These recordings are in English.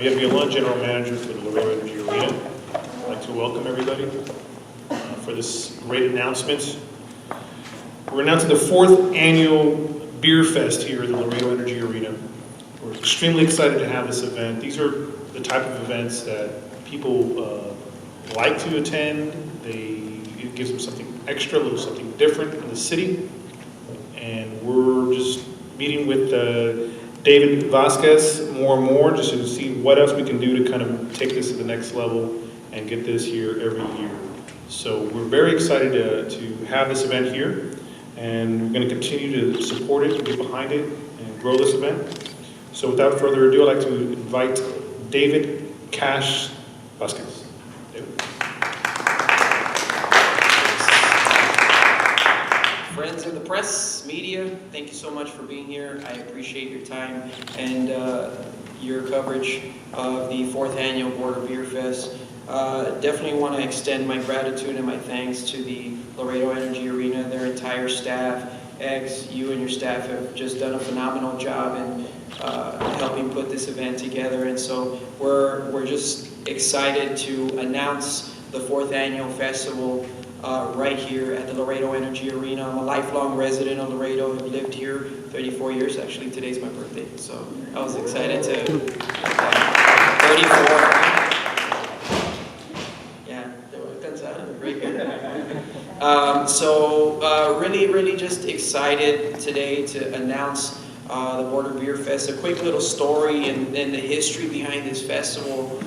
We have Yolanda, General Manager for the Laredo Energy Arena. I'd like to welcome everybody for this great announcement. We're announcing the 4th annual Beer Fest here at the Laredo Energy Arena. We're extremely excited to have this event. These are the type of events that people like to attend. It gives them something extra, a little something different in the city. And we're just meeting with David Vasquez more and more just to see what else we can do to kind of take this to the next level and get this here every year. So we're very excited to have this event here, and we're going to continue to support it and get behind it and grow this event. So without further ado, I'd like to invite David Cash Vasquez. David. Friends of the press, media, thank you so much for being here. I appreciate your time and your coverage of the 4th annual Border Beer Fest. Definitely want to extend my gratitude and my thanks to the Laredo Energy Arena, their entire staff. Eggs, you and your staff have just done a phenomenal job in helping put this event together, and so we're just excited to announce the 4th annual festival right here at the Laredo Energy Arena. I'm a lifelong resident of Laredo. I've lived here 34 years. Actually, today's my birthday, so I was excited to 34. Yeah, very good. So really just excited today to announce the Border Beer Fest. A quick little story and the history behind this festival.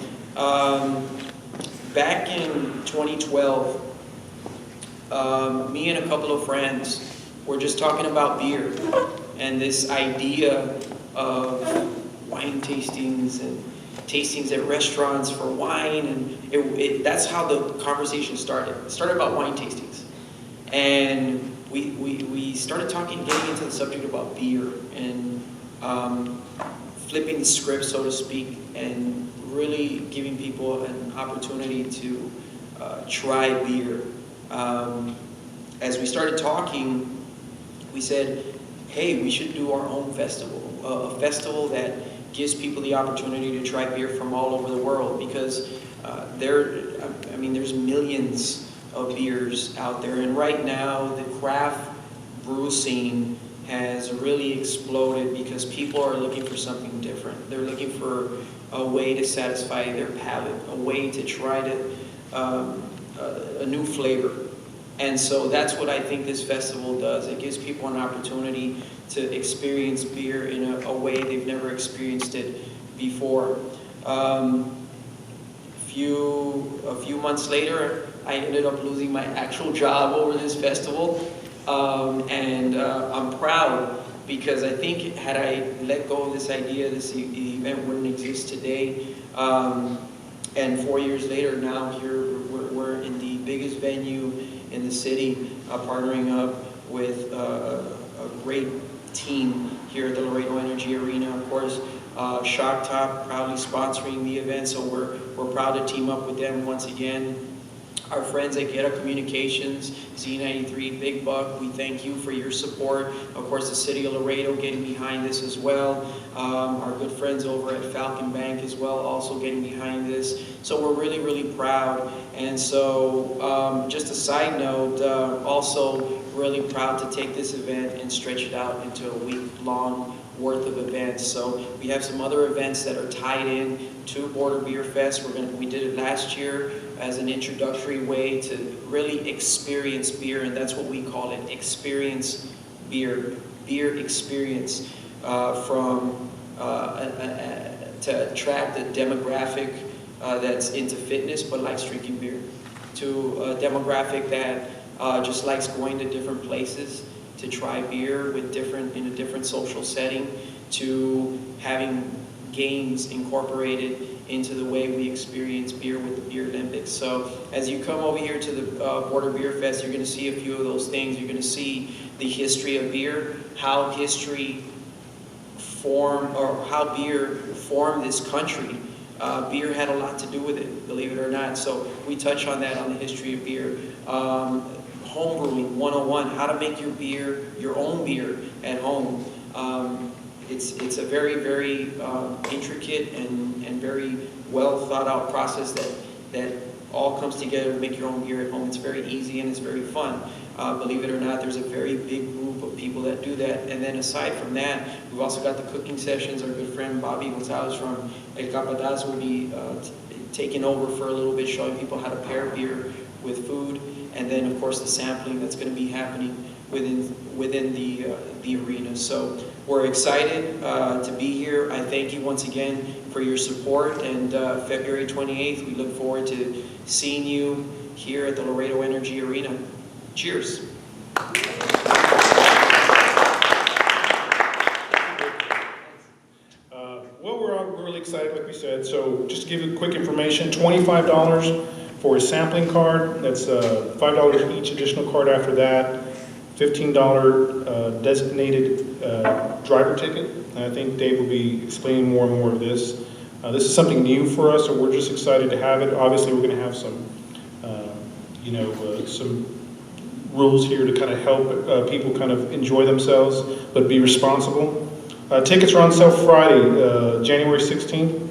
Back in 2012, me and a couple of friends were just talking about beer and this idea of wine tastings and tastings at restaurants for wine, and that's how the conversation started. It started about wine tastings, and we started getting into the subject about beer and flipping the script, so to speak, and really giving people an opportunity to try beer. As we started talking, we said, hey, we should do our own festival, a festival that gives people the opportunity to try beer from all over the world, because there's millions of beers out there, and right now the craft brew scene has really exploded because people are looking for something different. They're looking for a way to satisfy their palate, a way to try a new flavor. And so that's what I think this festival does. It gives people an opportunity to experience beer in a way they've never experienced it before. A few months later, I ended up losing my actual job over this festival. And I'm proud, because I think had I let go of this idea, this event wouldn't exist today. And 4 years later, now here we're in the biggest venue in the city, partnering up with a great team here at the Laredo Energy Arena. Of course, Shock Top proudly sponsoring the event, so we're proud to team up with them once again. Our friends at Get Communications, Z93, Big Buck, we thank you for your support. Of course, the city of Laredo getting behind this as well. Our good friends over at Falcon Bank as well, also getting behind this. So we're really proud. And so just a side note, also really proud to take this event and stretch it out into a week-long worth of events. So we have some other events that are tied in to Border Beer Fest. We did it last year as an introductory way to really experience beer, and that's what we call it, experience beer experience, to attract a demographic that's into fitness but likes drinking beer, to a demographic that just likes going to different places to try beer in a different social setting, to having games incorporated into the way we experience beer with the Beerlympics. So as you come over here to the Border Beer Fest, you're going to see a few of those things. You're going to see the history of beer, how beer formed this country. Beer had a lot to do with it, believe it or not. So we touch on that on the history of beer. Homebrewing 101, how to make your own beer at home. it's a very, very intricate and very well thought out process that all comes together to make your own beer at home. It's very easy and it's very fun. Believe it or not, there's a very big group of people that do that. And then aside from that, we've also got the cooking sessions. Our good friend Bobby Gonzalez from El Capataz will be taking over for a little bit, showing people how to pair beer with food. And then, of course, the sampling that's going to be happening within the arena. So we're excited to be here. I thank you once again for your support. And February 28th, we look forward to seeing you here at the Laredo Energy Arena. Cheers. Well, we're really excited, like we said. So just to give you quick information, $25 for a sampling card. That's $5 each additional card after that. $15 designated driver ticket. And I think Dave will be explaining more and more of this. This is something new for us, so we're just excited to have it. Obviously, we're going to have some, some rules here to kind of help people kind of enjoy themselves, but be responsible. Tickets are on sale Friday, January 16th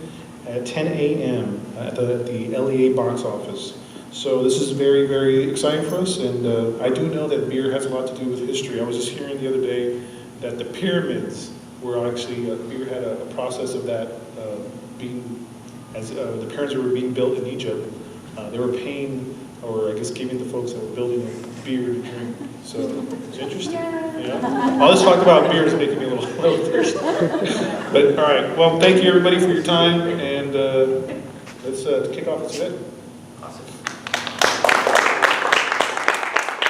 at 10 a.m. at the LEA box office. So this is very, very exciting for us, and I do know that beer has a lot to do with history. I was just hearing the other day that the pyramids were actually, beer had a process of that being, as the pyramids were being built in Egypt, they were paying, or I guess giving the folks that were building it beer to drink. So it's interesting. Yeah. All this talk about beer is making me a little thirsty. But all right, well, thank you everybody for your time, and let's kick off this event.